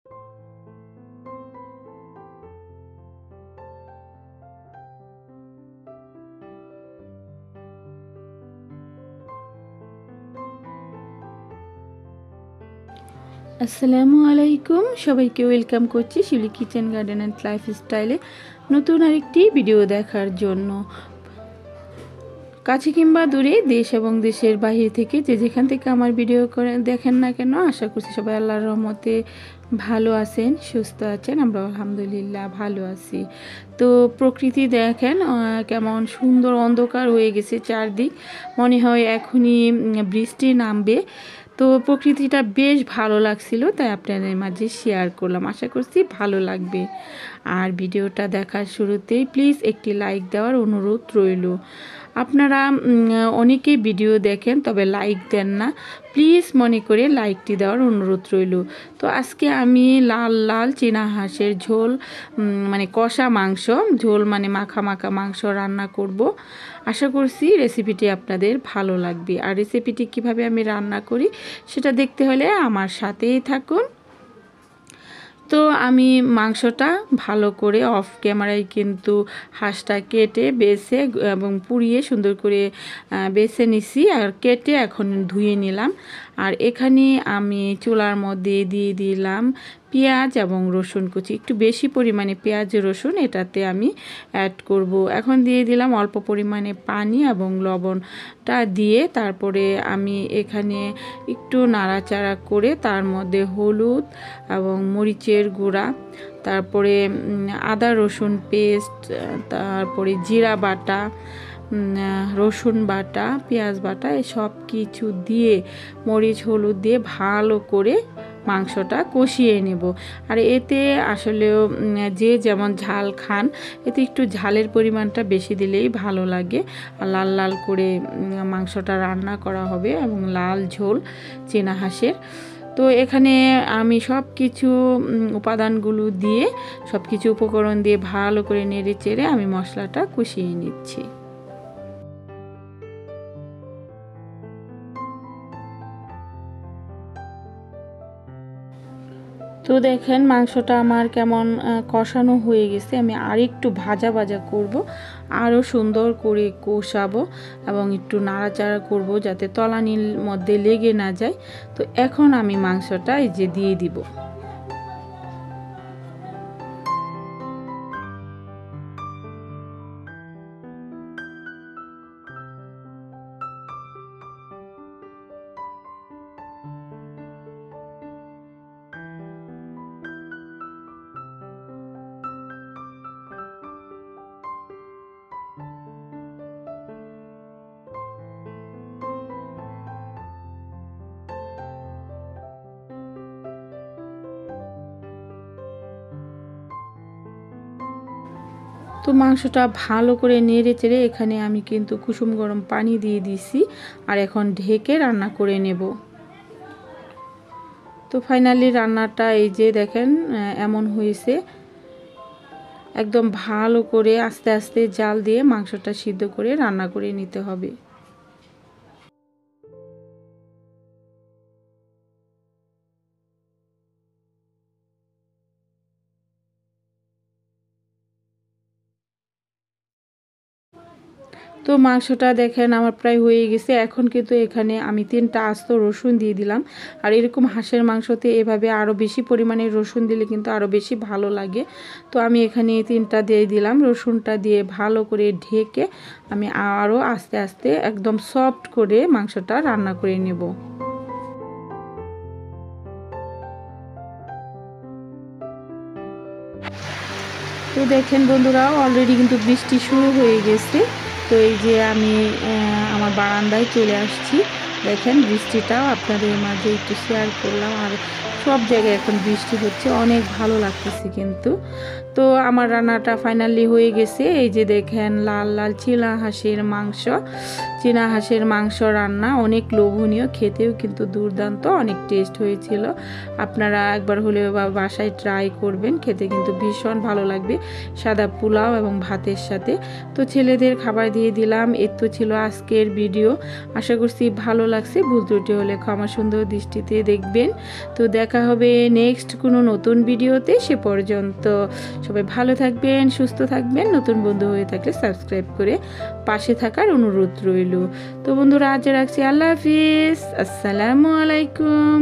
আসসালামু আলাইকুম, সবাইকে ওয়েলকাম করছি শিউলি কিচেন গার্ডেন অ্যান্ড লাইফস্টাইলে নতুন আরেকটি ভিডিও দেখার জন্য। কাছে কিংবা দূরে, দেশ এবং দেশের বাইরে থেকে যে যেখান থেকে আমার ভিডিও করে দেখেন না কেন, আশা করছি সবাই আল্লাহর রহমতে ভালো আছেন, সুস্থ আছেন। আমরা আলহামদুলিল্লাহ ভালো আছি। তো প্রকৃতি দেখেন কেমন সুন্দর অন্ধকার হয়ে গেছে চারদিক, মনে হয় এখনই বৃষ্টি নামবে। তো প্রকৃতিটা বেশ ভালো লাগছিল, তাই আপনাদের মাঝে শেয়ার করলাম। আশা করছি ভালো লাগবে। আর ভিডিওটা দেখার শুরুতেই প্লিজ একটি লাইক দেওয়ার অনুরোধ রইল। আপনারা অনেকেই ভিডিও দেখেন তবে লাইক দেন না, প্লিজ মনে করে লাইকটি দেওয়ার অনুরোধ রইল। তো আজকে আমি লাল লাল চীনা হাঁসের ঝোল, মানে কষা মাংস ঝোল, মানে মাখা মাখা মাংস রান্না করব। আশা করছি রেসিপিটি আপনাদের ভালো লাগবে। আর রেসিপিটি কিভাবে আমি রান্না করি সেটা দেখতে হলে আমার সাথেই থাকুন। তো আমি মাংসটা ভালো করে অফ ক্যামেরায় কিন্তু হাঁসটা কেটে বেছে এবং পুড়িয়ে সুন্দর করে বেছে নিছি আর কেটে এখন ধুয়ে নিলাম। আর এখানে আমি চুলার মধ্যে দিয়ে দিলাম পেঁয়াজ এবং রসুন কুচি, একটু বেশি পরিমাণে পেঁয়াজ রসুন এটাতে আমি অ্যাড করব। এখন দিয়ে দিলাম অল্প পরিমাণে পানি এবং লবণটা দিয়ে, তারপরে আমি এখানে একটু নাড়াচাড়া করে তার মধ্যে হলুদ এবং মরিচের গুঁড়া, তারপরে আদা রসুন পেস্ট, তারপরে জিরা বাটা, রসুন বাটা, পেঁয়াজ বাটা, সব কিছু দিয়ে মরিচ হলুদ দিয়ে ভালো করে মাংসটা কষিয়ে নেব। আর এতে আসলেও যে যেমন ঝাল খান, এতে একটু ঝালের পরিমাণটা বেশি দিলেই ভালো লাগে। আর লাল লাল করে মাংসটা রান্না করা হবে এবং লাল ঝোল চীনা হাঁসের। তো এখানে আমি সব কিছু উপাদানগুলো দিয়ে, সব কিছু উপকরণ দিয়ে ভালো করে নেড়ে চেড়ে আমি মশলাটা কষিয়ে নিচ্ছি। তো দেখেন মাংসটা আমার কেমন কষানো হয়ে গেছে। আমি আরেকটু ভাজা ভাজা করব, আরও সুন্দর করে কষাবো এবং একটু নাড়াচাড়া করব যাতে তলানির মধ্যে লেগে না যায়। তো এখন আমি মাংসটা এই যে দিয়ে দিব। তো মাংসটা ভালো করে নেড়ে চেড়ে এখানে আমি কিন্তু কুসুম গরম পানি দিয়ে দিছি, আর এখন ঢেকে রান্না করে নেব। তো ফাইনালি রান্নাটা এই যে দেখেন এমন হয়েছে। একদম ভালো করে আস্তে আস্তে জাল দিয়ে মাংসটা সিদ্ধ করে রান্না করে নিতে হবে। তো মাংসটা দেখেন আমার প্রায় হয়ে গেছে। এখন কিন্তু এখানে আমি 3টা আস্ত রসুন দিয়ে দিলাম। আর এরকম হাঁসের মাংসতে এভাবে আরও বেশি পরিমাণে রসুন দিলে কিন্তু আরও বেশি ভালো লাগে। তো আমি এখানে 3টা দিয়ে দিলাম। রসুনটা দিয়ে ভালো করে ঢেকে আমি আরও আস্তে আস্তে একদম সফট করে মাংসটা রান্না করে নেব। তো দেখেন বন্ধুরা, অলরেডি কিন্তু বৃষ্টি শুরু হয়ে গেছে। তো এই যে আমি আমার বারান্দায় চলে আসছি। দেখেন বৃষ্টিটাও আপনাদের মাঝে একটু শেয়ার করলাম। আর সব জায়গায় এখন বৃষ্টি হচ্ছে, অনেক ভালো লাগতেছে কিন্তু। তো আমার রান্নাটা ফাইনালি হয়ে গেছে। এই যে দেখেন লাল লাল চীনা হাঁসের মাংস, চীনা হাঁসের মাংস রান্না অনেক লোভনীয়, খেতেও কিন্তু দুর্দান্ত, অনেক টেস্ট হয়েছিল। আপনারা একবার হলেও বাসায় ট্রাই করবেন, খেতে কিন্তু ভীষণ ভালো লাগবে সাদা পোলাও এবং ভাতের সাথে। তো ছেলেদের খাবার দিয়ে দিলাম। এর তো ছিল আজকের ভিডিও। আশা করছি ভালো লাগছে। ভুল ত্রুটি হলে ক্ষমা সুন্দর দৃষ্টিতে দেখবেন। তো দেখা হবে নেক্সট কোনো নতুন ভিডিওতে। সে পর্যন্ত সবাই ভালো থাকবেন, সুস্থ থাকবেন। নতুন বন্ধু হয়ে থাকলে সাবস্ক্রাইব করে পাশে থাকার অনুরোধ রইল। তো বন্ধুরা আজ রাখছি, আল্লাহ হাফিজ, আসসালামু আলাইকুম।